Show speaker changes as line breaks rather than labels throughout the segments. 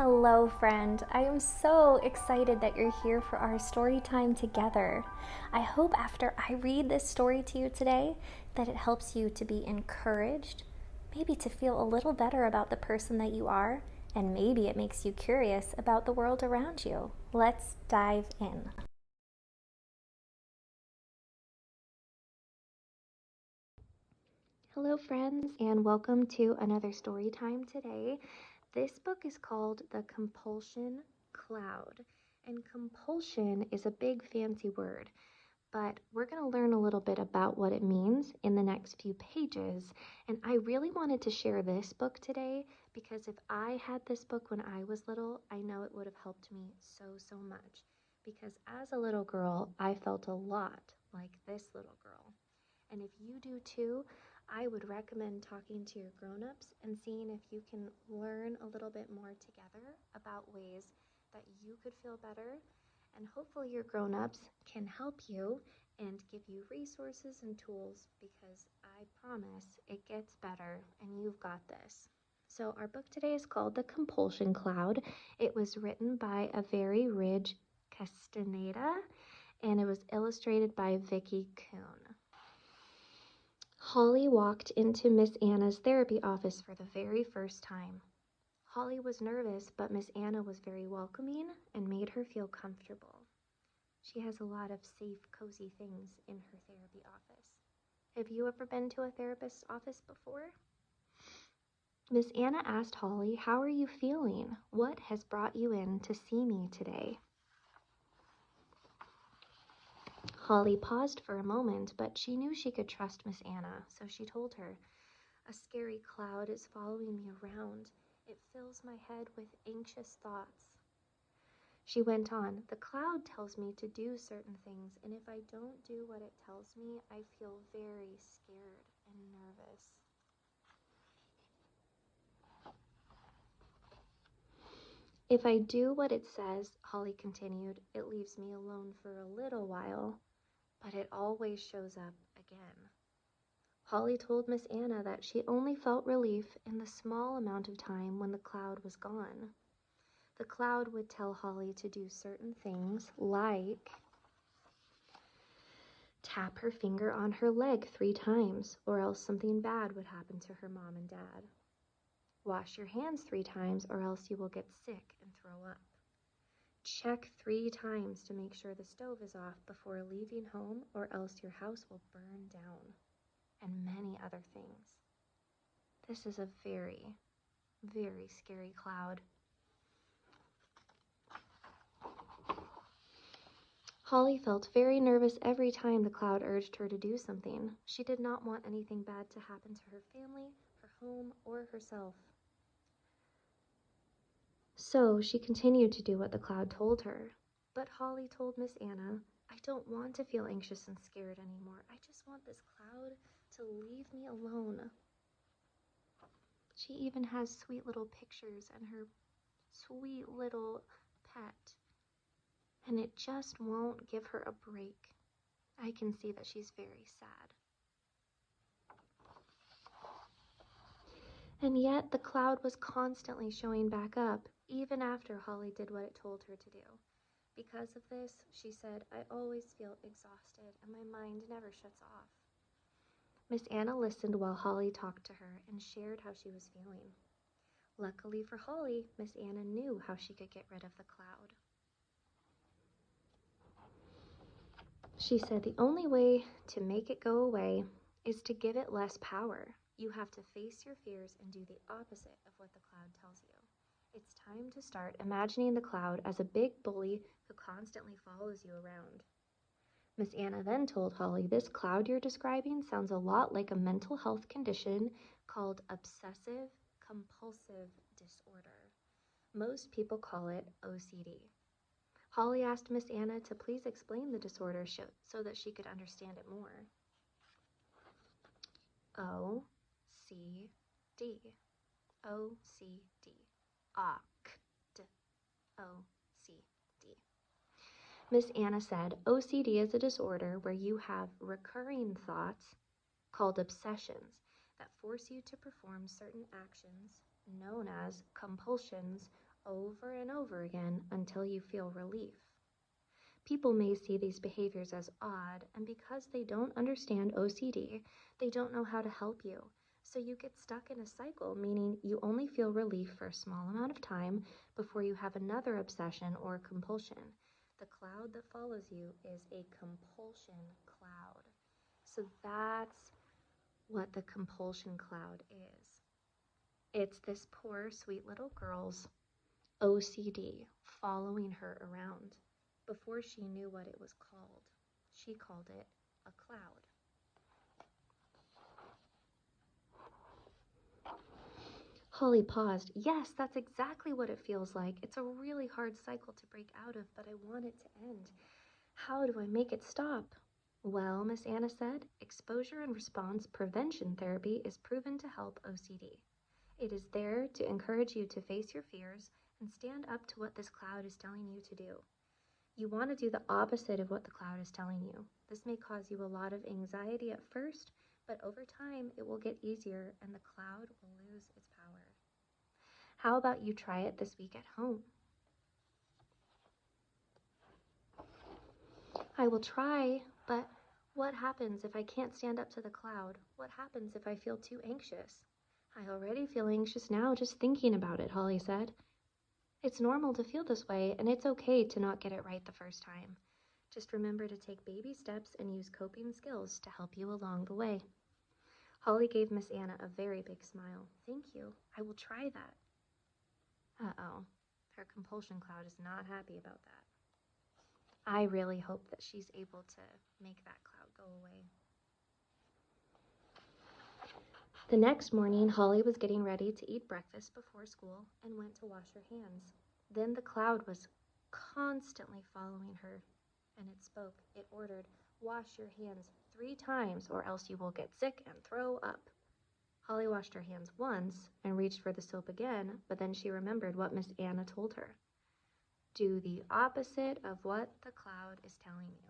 Hello, friend. I am so excited that you're here for our story time together. I hope after I read this story to you today that it helps you to be encouraged, maybe to feel a little better about the person that you are, and maybe it makes you curious about the world around you. Let's dive in. Hello, friends, and welcome to another story time today. This book is called The Compulsion Cloud, and compulsion is a big fancy word, but we're going to learn a little bit about what it means in the next few pages. And I really wanted to share this book today because if I had this book when I was little, I know it would have helped me so much. Because as a little girl, I felt a lot like this little girl. And if you do too, I would recommend talking to your grown-ups and seeing if you can learn a little bit more together about ways that you could feel better. And hopefully your grown-ups can help you and give you resources and tools, because I promise it gets better and you've got this. So our book today is called The Compulsion Cloud. It was written by a very Ridge Castaneda and it was illustrated by Vicky Kuhn. Holly walked into Miss Anna's therapy office for the very first time. Holly was nervous, but Miss Anna was very welcoming and made her feel comfortable. She has a lot of safe, cozy things in her therapy office. Have you ever been to a therapist's office before? Miss Anna asked Holly, "How are you feeling? What has brought you in to see me today?" Holly paused for a moment, but she knew she could trust Miss Anna, so she told her, "A scary cloud is following me around. It fills my head with anxious thoughts." She went on, "The cloud tells me to do certain things, and if I don't do what it tells me, I feel very scared and nervous." "If I do what it says," Holly continued, "it leaves me alone for a little while, but it always shows up again." Holly told Miss Anna that she only felt relief in the small amount of time when the cloud was gone. The cloud would tell Holly to do certain things, like tap her finger on her leg 3 times, or else something bad would happen to her mom and dad. Wash your hands 3 times, or else you will get sick and throw up. Check 3 times to make sure the stove is off before leaving home, or else your house will burn down, and many other things. This is a very, very scary cloud. Holly felt very nervous every time the cloud urged her to do something. She did not want anything bad to happen to her family, her home, or herself. So she continued to do what the cloud told her. But Holly told Miss Anna, "I don't want to feel anxious and scared anymore. I just want this cloud to leave me alone." She even has sweet little pictures and her sweet little pet, and it just won't give her a break. I can see that she's very sad. And yet the cloud was constantly showing back up, even after Holly did what it told her to do. Because of this, she said, "I always feel exhausted and my mind never shuts off." Miss Anna listened while Holly talked to her and shared how she was feeling. Luckily for Holly, Miss Anna knew how she could get rid of the cloud. She said, "The only way to make it go away is to give it less power. You have to face your fears and do the opposite of what the cloud tells you. It's time to start imagining the cloud as a big bully who constantly follows you around." Miss Anna then told Holly, "This cloud you're describing sounds a lot like a mental health condition called obsessive compulsive disorder. Most people call it OCD." Holly asked Miss Anna to please explain the disorder so that she could understand it more. OCD. OCD. OCD. Miss Anna said, "OCD is a disorder where you have recurring thoughts called obsessions that force you to perform certain actions known as compulsions over and over again until you feel relief. People may see these behaviors as odd, and because they don't understand OCD, they don't know how to help you. So you get stuck in a cycle, meaning you only feel relief for a small amount of time before you have another obsession or compulsion. The cloud that follows you is a compulsion cloud. So that's what the compulsion cloud is. It's this poor, sweet little girl's OCD following her around. Before she knew what it was called, she called it a cloud. Holly paused. Yes, that's exactly what it feels like. It's a really hard cycle to break out of, but I want it to end. How do I make it stop? Well, Miss Anna said, exposure and response prevention therapy is proven to help OCD. It is there to encourage you to face your fears and stand up to what this cloud is telling you to do. You want to do the opposite of what the cloud is telling you. This may cause you a lot of anxiety at first, but over time it will get easier and the cloud will lose its power. How about you try it this week at home? I will try, but what happens if I can't stand up to the cloud? What happens if I feel too anxious? I already feel anxious now just thinking about it, Holly said. It's normal to feel this way, and it's okay to not get it right the first time. Just remember to take baby steps and use coping skills to help you along the way. Holly gave Miss Anna a very big smile. Thank you. I will try that. Uh-oh. Her compulsion cloud is not happy about that. I really hope that she's able to make that cloud go away. The next morning, Holly was getting ready to eat breakfast before school and went to wash her hands. Then the cloud was constantly following her, and it spoke. It ordered, wash your hands 3 times or else you will get sick and throw up. Holly washed her hands once and reached for the soap again, but then she remembered what Miss Anna told her. Do the opposite of what the cloud is telling you.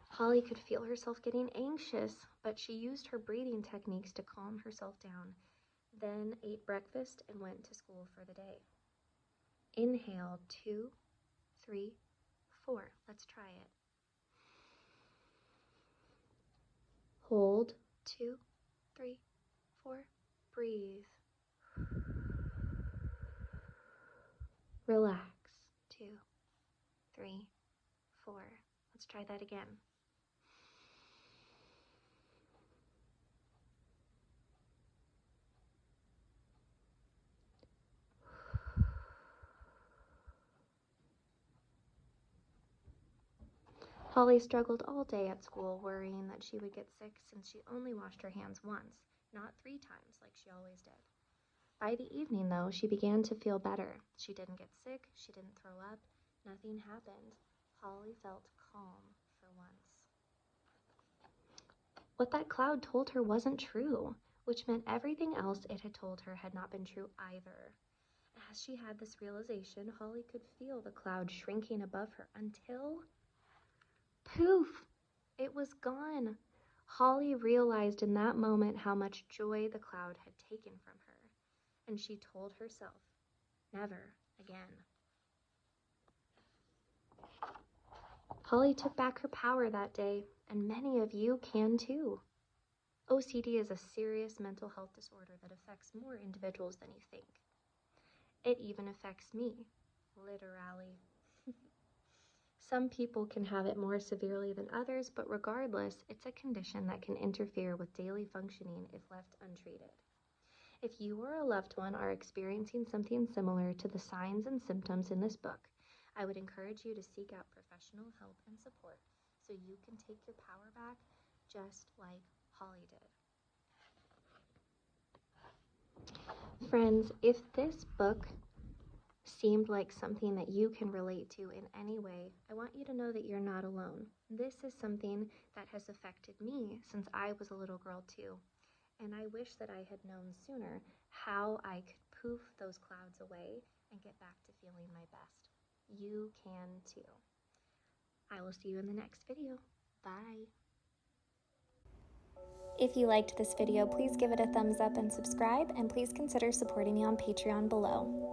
Holly could feel herself getting anxious, but she used her breathing techniques to calm herself down, then ate breakfast and went to school for the day. Inhale, 2, 3, 4. Let's try it. Hold, 2, 3, 4. Breathe. Relax, 2, 3, 4. Let's try that again. Holly struggled all day at school, worrying that she would get sick since she only washed her hands once, not 3 times like she always did. By the evening, though, she began to feel better. She didn't get sick, she didn't throw up, nothing happened. Holly felt calm for once. What that cloud told her wasn't true, which meant everything else it had told her had not been true either. As she had this realization, Holly could feel the cloud shrinking above her until, poof, it was gone. Holly realized in that moment how much joy the cloud had taken from her, and she told herself, never again. Holly took back her power that day, and many of you can too. OCD is a serious mental health disorder that affects more individuals than you think. It even affects me, LiterAlly. Some people can have it more severely than others, but regardless, it's a condition that can interfere with daily functioning if left untreated. If you or a loved one are experiencing something similar to the signs and symptoms in this book, I would encourage you to seek out professional help and support so you can take your power back just like Holly did. Friends, if this book seemed like something that you can relate to in any way, I want you to know that you're not alone. This is something that has affected me since I was a little girl too, and I wish that I had known sooner how I could poof those clouds away and get back to feeling my best. You can too. I will see you in the next video. Bye.
If you liked this video, please give it a thumbs up and subscribe, and please consider supporting me on Patreon below.